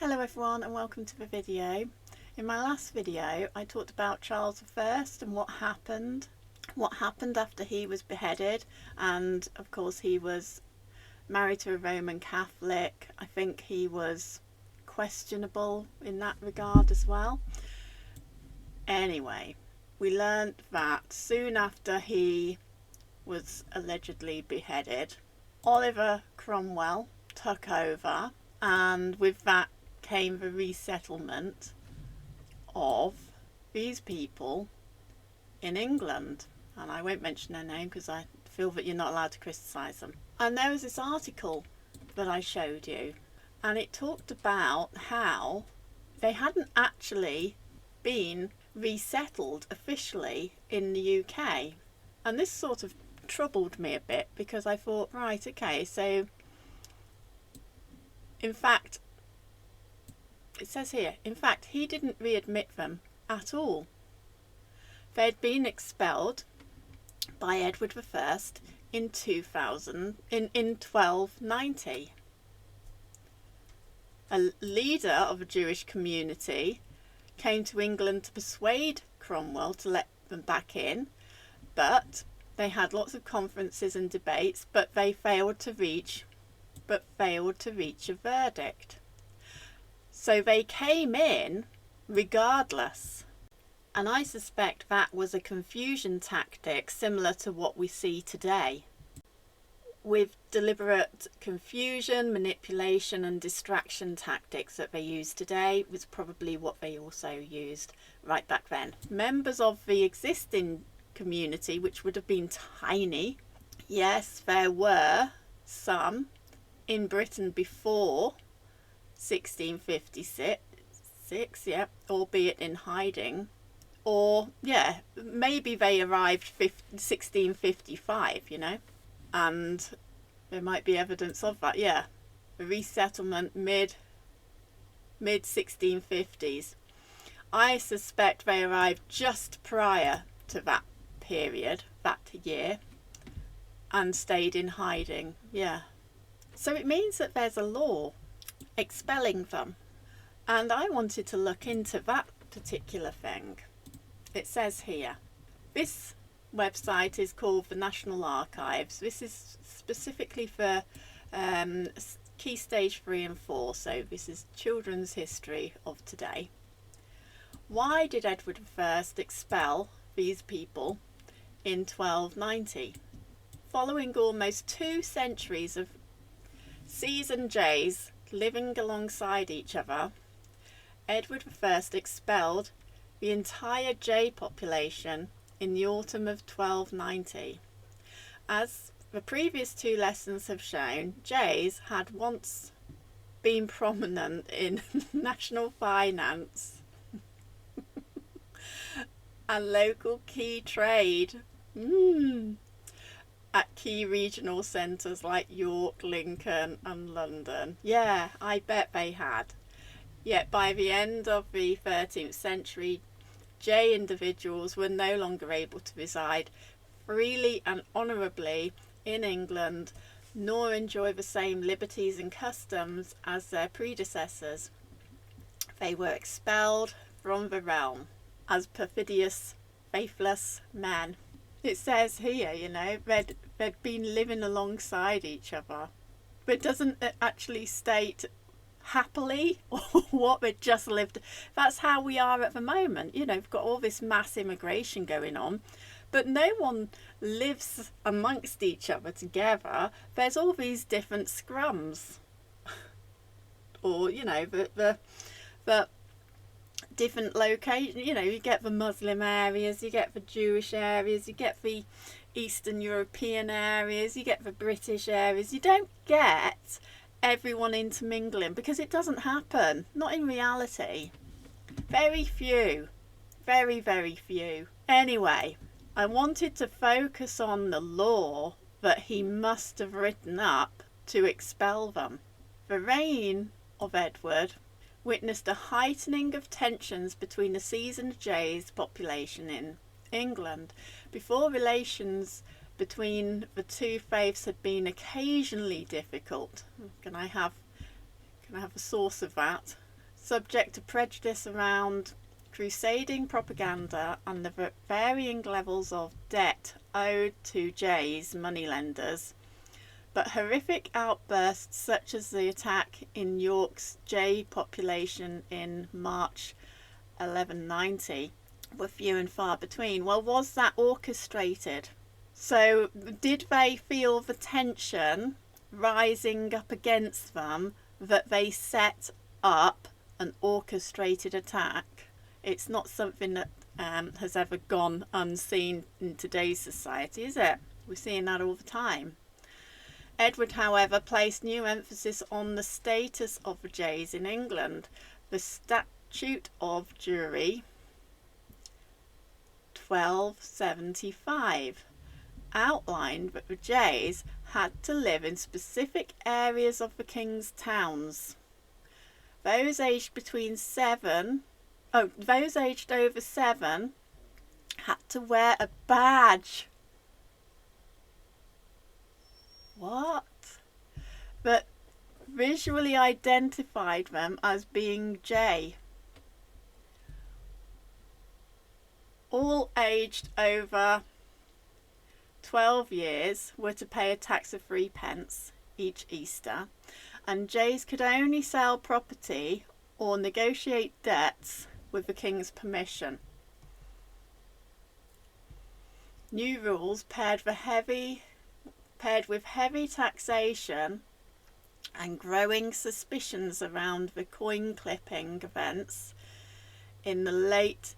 Hello everyone and welcome to the video. In my last video I talked about Charles I and what happened after he was beheaded, and of course he was married to a Roman Catholic. I think he was questionable in that regard as well. Anyway, we learned that soon after he was allegedly beheaded, Oliver Cromwell took over, and with that came the resettlement of these people in England. And I won't mention their name because I feel that you're not allowed to criticise them. And there was this article that I showed you, and it talked about how they hadn't actually been resettled officially in the UK. And this sort of troubled me a bit because I thought, right, okay, so in fact, it says here, in fact, he didn't readmit them at all. They had been expelled by Edward I in 1290. A leader of a Jewish community came to England to persuade Cromwell to let them back in, but they had lots of conferences and debates, but they failed to reach a verdict. So they came in regardless. And I suspect that was a confusion tactic similar to what we see today. With deliberate confusion, manipulation and distraction tactics that they use today was probably what they also used right back then. Members of the existing community, which would have been tiny, yes, there were some in Britain before 1656, yeah, albeit in hiding, or yeah, maybe they arrived 1655, you know, and there might be evidence of that. Yeah, the resettlement mid 1650s. I suspect they arrived just prior to that period, that year, and stayed in hiding. Yeah, so it means that there's a law expelling them, and I wanted to look into that particular thing. It says here, this website is called the National Archives. This is specifically for Key Stage 3 and 4, so this is children's history of today. Why did Edward I expel these people in 1290? Following almost 2 centuries of C's and J's living alongside each other, Edward I expelled the entire J population in the autumn of 1290. As the previous 2 lessons have shown, J's had once been prominent in national finance and local key trade at key regional centres like York, Lincoln and London. Yeah, I bet they had. Yet by the end of the 13th century, J individuals were no longer able to reside freely and honourably in England, nor enjoy the same liberties and customs as their predecessors. They were expelled from the realm as perfidious, faithless men. It says here, you know, they'd been living alongside each other, but it doesn't actually state happily or what. They just lived. That's how we are at the moment. You know, we've got all this mass immigration going on, but no one lives amongst each other together. There's all these different scrums, or you know, the different locations. You know, you get the Muslim areas, you get the Jewish areas, you get the Eastern European areas, you get the British areas. You don't get everyone intermingling because it doesn't happen, not in reality. Very few, very, very few. Anyway, I wanted to focus on the law that he must have written up to expel them. The reign of Edward witnessed a heightening of tensions between the C's and J's population in England. Before, relations between the two faiths had been occasionally difficult. Can I have a source of that? subject to prejudice around crusading propaganda and the varying levels of debt owed to Jay's moneylenders, but horrific outbursts such as the attack in York's Jay population in March 1190 were few and far between. Well, was that orchestrated? So did they feel the tension rising up against them that they set up an orchestrated attack? It's not something that has ever gone unseen in today's society, is it? We're seeing that all the time. Edward, however, placed new emphasis on the status of the Jays in England. The Statute of Jury 1275 outlined that the Jays had to live in specific areas of the king's towns. Those aged over 7 had to wear a badge. What? That visually identified them as being Jay. All aged over 12 years were to pay a tax of 3p each Easter, and Jays could only sell property or negotiate debts with the king's permission. New rules paired with heavy taxation and growing suspicions around the coin clipping events in the late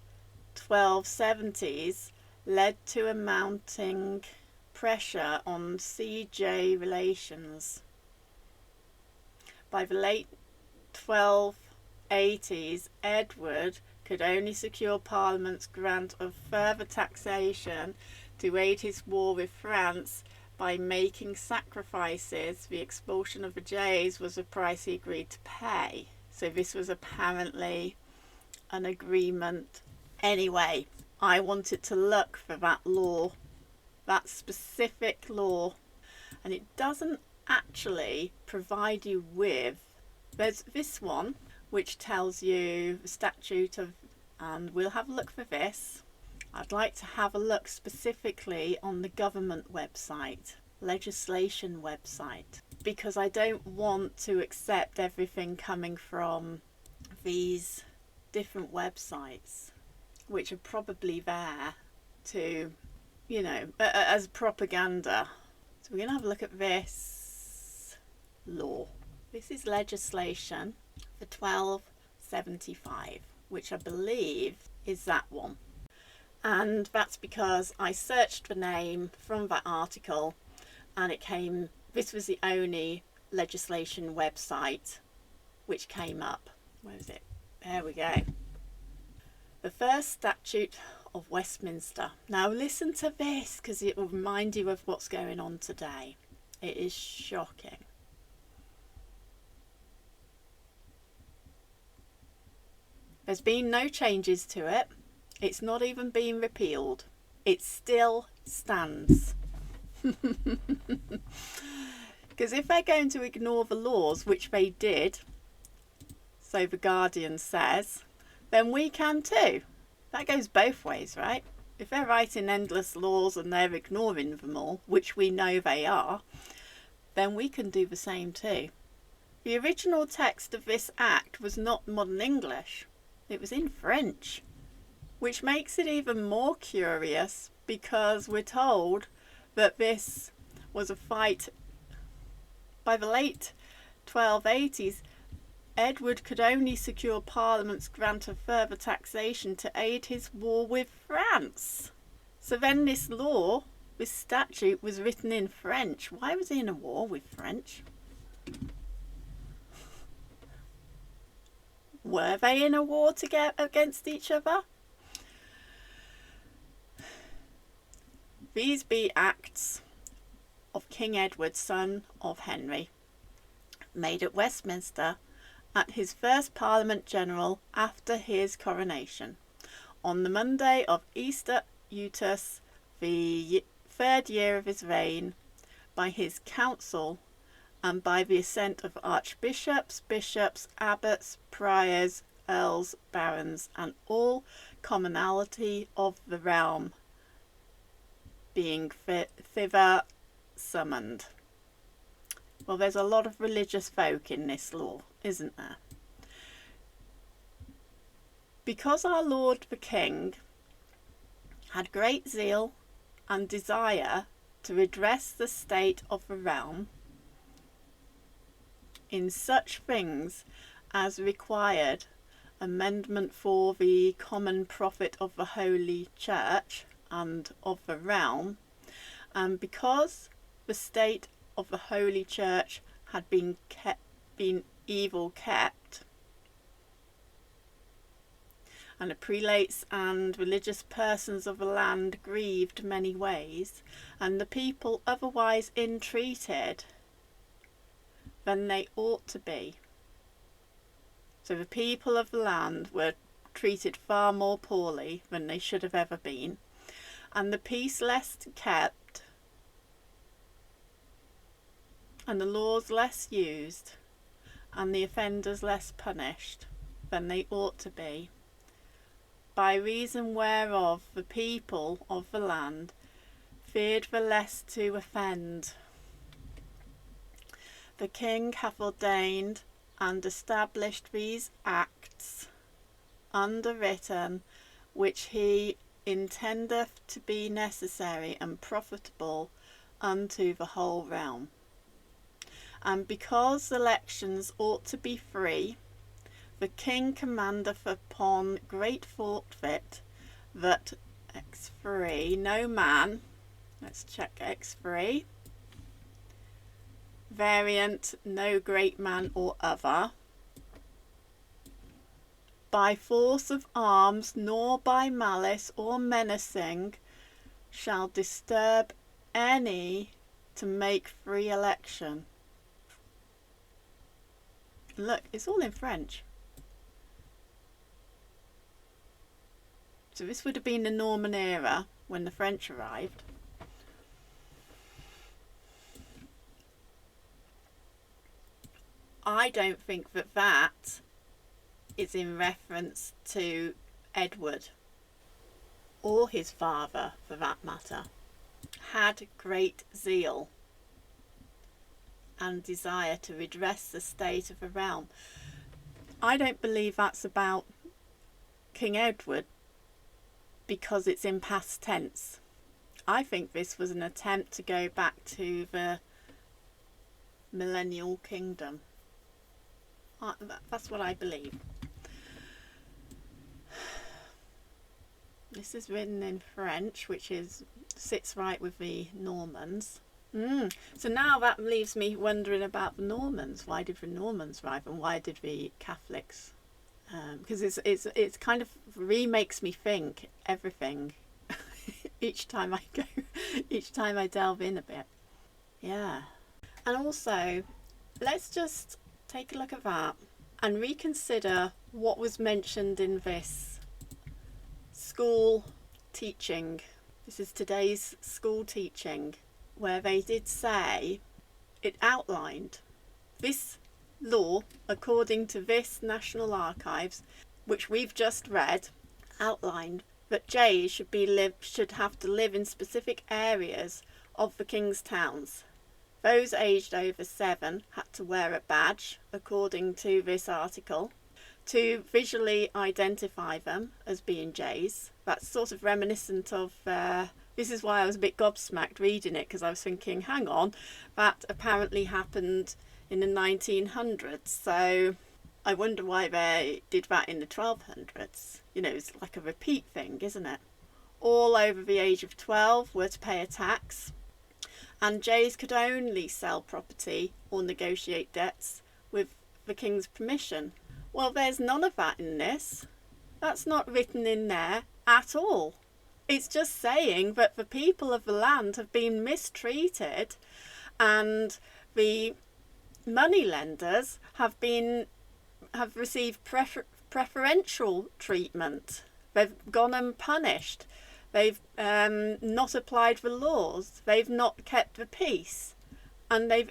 1270s led to a mounting pressure on CJ relations. By the late 1280s, Edward could only secure Parliament's grant of further taxation to aid his war with France by making sacrifices. The expulsion of the Jays was the price he agreed to pay. So this was apparently an agreement. Anyway, I wanted to look for that law, that specific law, and it doesn't actually provide you with, there's this one which tells you the statute of, and we'll have a look for this. I'd like to have a look specifically on the government website, legislation website, because I don't want to accept everything coming from these different websites, which are probably there to, you know, as propaganda. So we're going to have a look at this law. This is legislation for 1275, which I believe is that one. And that's because I searched the name from that article and it came, this was the only legislation website which came up. Where is it? There we go. The first statute of Westminster. Now listen to this, because it will remind you of what's going on today. It is shocking. There's been no changes to it. It's not even been repealed. It still stands. Because if they're going to ignore the laws, which they did, so the Guardian says, then we can too. That goes both ways, right? If they're writing endless laws and they're ignoring them all, which we know they are, then we can do the same too. The original text of this act was not modern English. It was in French, which makes it even more curious because we're told that this was a fight. By the late 1280s, Edward could only secure Parliament's grant of further taxation to aid his war with France. So then this law, this statute, was written in French. Why was he in a war with French? Were they in a war against each other? These be acts of King Edward, son of Henry, made at Westminster at his first Parliament General after his coronation, on the Monday of Easter Utus, the 3rd year of his reign, by his council and by the assent of archbishops, bishops, abbots, priors, earls, barons, and all commonalty of the realm, being thither summoned. Well, there's a lot of religious folk in this law, isn't there? Because our Lord the King had great zeal and desire to redress the state of the realm in such things as required amendment for the common profit of the Holy Church and of the realm, and because the state of the Holy Church had been evil kept, and the prelates and religious persons of the land grieved many ways, and the people otherwise entreated than they ought to be. So the people of the land were treated far more poorly than they should have ever been, and the peace less kept, and the laws less used, and the offenders less punished than they ought to be, by reason whereof the people of the land feared the less to offend. The King hath ordained and established these acts underwritten, which he intendeth to be necessary and profitable unto the whole realm. And because elections ought to be free, the King commandeth upon great forfeit that X3 no man, let's check X3, variant no great man or other, by force of arms nor by malice or menacing shall disturb any to make free election. Look, it's all in French. So this would have been the Norman era when the French arrived. I don't think that that is in reference to Edward, or his father for that matter, had great zeal and desire to redress the state of the realm. I don't believe that's about King Edward, because it's in past tense. I think this was an attempt to go back to the millennial kingdom. That's what I believe. This is written in French, which sits right with the Normans. So now that leaves me wondering about the Normans. Why did the Normans arrive, and why did the Catholics? Because it's kind of remakes me think everything each time I delve in a bit. Yeah. And also, let's just take a look at that and reconsider what was mentioned in this school teaching. This is today's school teaching, where they did say, it outlined this law according to this National Archives, which we've just read, outlined that Jays should have to live in specific areas of the King's towns. Those aged over 7 had to wear a badge, according to this article, to visually identify them as being Jays. That's sort of reminiscent of, this is why I was a bit gobsmacked reading it, because I was thinking, hang on, that apparently happened in the 1900s, so I wonder why they did that in the 1200s. You know, it's like a repeat thing, isn't it? All over the age of 12 were to pay a tax, and Jays could only sell property or negotiate debts with the King's permission. Well, there's none of that in this. That's not written in there at all. It's just saying that the people of the land have been mistreated, and the moneylenders have received preferential treatment. They've gone unpunished. They've not applied the laws. They've not kept the peace. and they've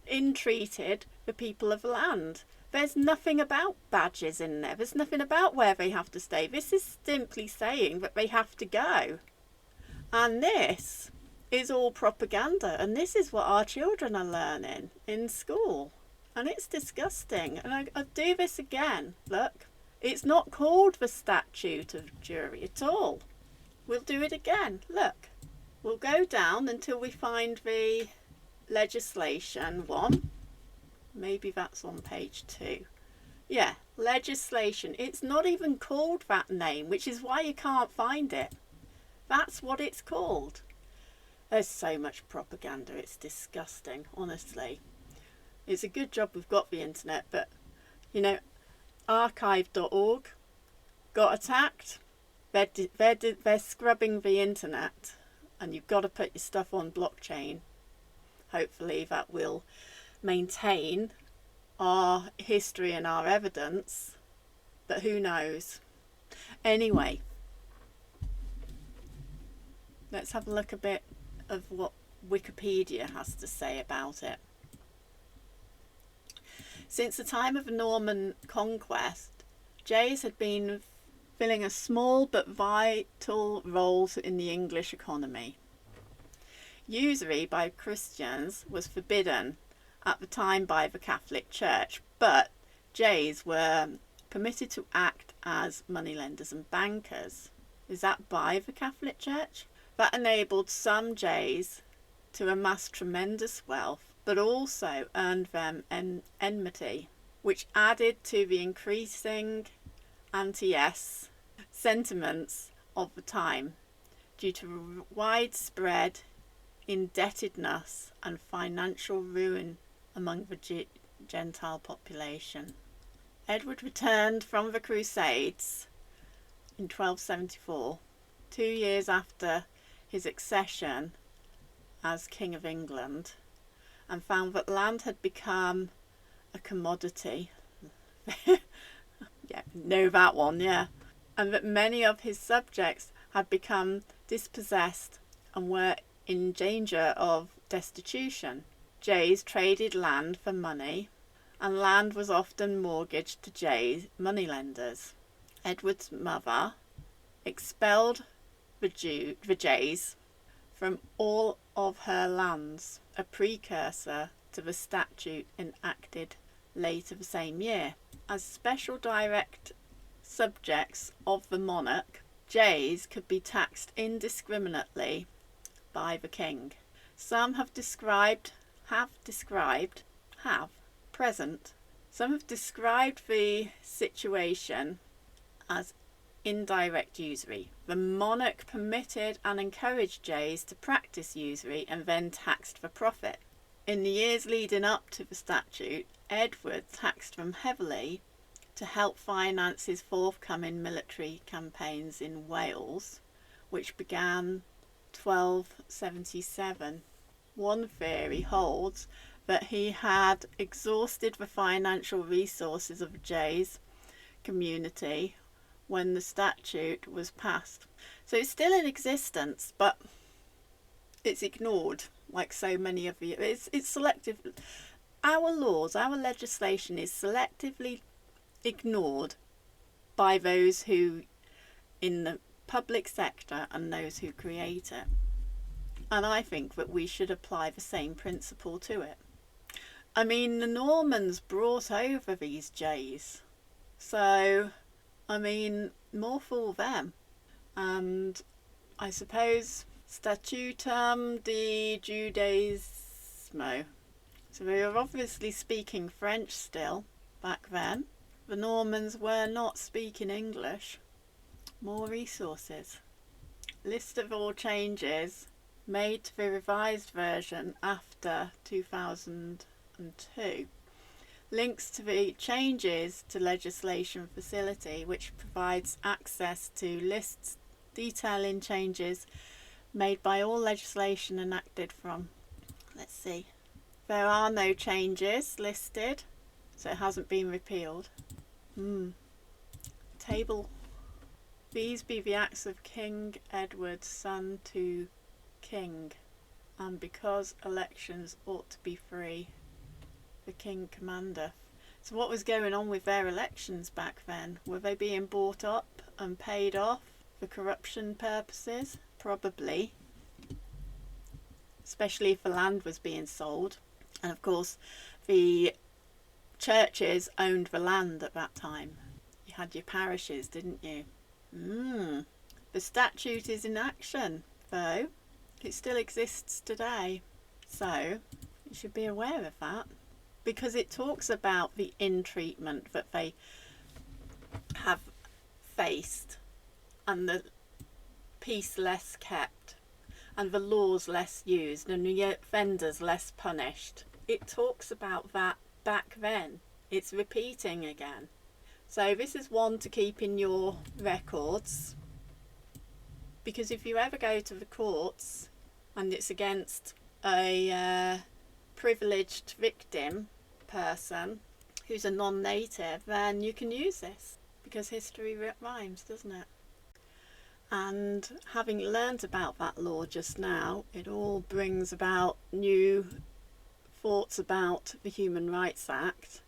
entreated the people of the land. There's nothing about badges in there. There's nothing about where they have to stay. This is simply saying that they have to go. And this is all propaganda. And this is what our children are learning in school. And it's disgusting. And I'll do this again. Look, it's not called the Statute of Jewry at all. We'll do it again. Look, we'll go down until we find the legislation one. Maybe that's on page 2. Yeah, legislation. It's not even called that name, which is why you can't find it. That's what it's called. There's so much propaganda. It's disgusting, honestly. It's a good job we've got the internet, but, you know, archive.org got attacked. They're scrubbing the internet, and you've got to put your stuff on blockchain. Hopefully that will maintain our history and our evidence, but who knows. Anyway, let's have a look a bit of what Wikipedia has to say about it. Since the time of the Norman conquest, jays had been filling a small but vital role in the English economy. Usury by Christians was forbidden at the time by the Catholic Church, but jays were permitted to act as moneylenders and bankers. Is that by the Catholic Church? That enabled some jays to amass tremendous wealth, but also earned them enmity, which added to the increasing anti-yes sentiments of the time due to widespread indebtedness and financial ruin among the Gentile population. Edward returned from the Crusades in 1274, 2 years after his accession as King of England, and found that land had become a commodity. Yeah, know that one, yeah. And that many of his subjects had become dispossessed and were in danger of destitution. Jays traded land for money, and land was often mortgaged to jay moneylenders. Edward's mother expelled the jays from all of her lands, a precursor to the statute enacted later the same year. As special direct subjects of the monarch, jays could be taxed indiscriminately by the king. Some have described the situation as indirect usury. The monarch permitted and encouraged jays to practice usury and then taxed for profit. In the years leading up to the statute, Edward taxed them heavily to help finance his forthcoming military campaigns in Wales, which began 1277. One theory holds that he had exhausted the financial resources of the jays community when the statute was passed. So it's still in existence, but it's ignored, like so many of the... It's selective. Our laws, our legislation is selectively ignored by those who in the public sector and those who create it. And I think that we should apply the same principle to it. I mean, the Normans brought over these jays, so I mean, more for them. And I suppose Statutum de Judaismo. So they were obviously speaking French still back then. The Normans were not speaking English. More resources. List of all changes made to the revised version after 2002. Links to the changes to legislation facility, which provides access to lists detailing changes made by all legislation enacted from. Let's see. There are no changes listed, so it hasn't been repealed. Table. These be the acts of King Edward, son to King. and because elections ought to be free, the king commandeth. So what was going on with their elections back then? Were they being bought up and paid off for corruption purposes? Probably. Especially if the land was being sold. And of course, the churches owned the land at that time. You had your parishes, didn't you? The statute is in action, though. It still exists today. So, you should be aware of that. Because it talks about the in-treatment that they have faced, and the peace less kept, and the laws less used, and the offenders less punished. It talks about that back then. It's repeating again. So this is one to keep in your records, because if you ever go to the courts and it's against a privileged victim person who's a non-native, then you can use this, because history rhymes, doesn't it? And having learnt about that law just now, it all brings about new thoughts about the Human Rights Act,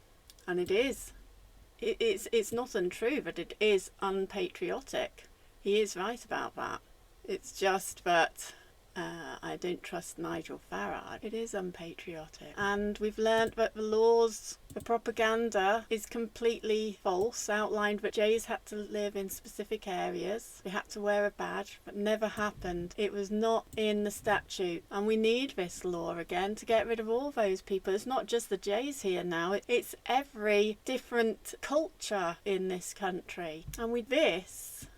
and it's not untrue that it is unpatriotic. He is right about that. It's just that I don't trust Nigel Farage. It is unpatriotic. And we've learnt that the laws, the propaganda is completely false. Outlined that Jays had to live in specific areas. They had to wear a badge. That never happened. It was not in the statute. And we need this law again to get rid of all those people. It's not just the Jays here now. It's every different culture in this country. And with this,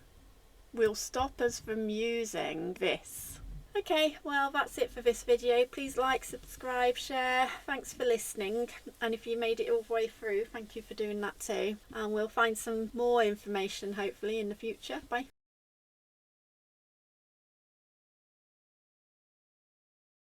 will stop us from using this. Okay, well that's it for this video. Please like, subscribe, share. Thanks for listening, and if you made it all the way through, thank you for doing that too. And we'll find some more information hopefully in the future. Bye.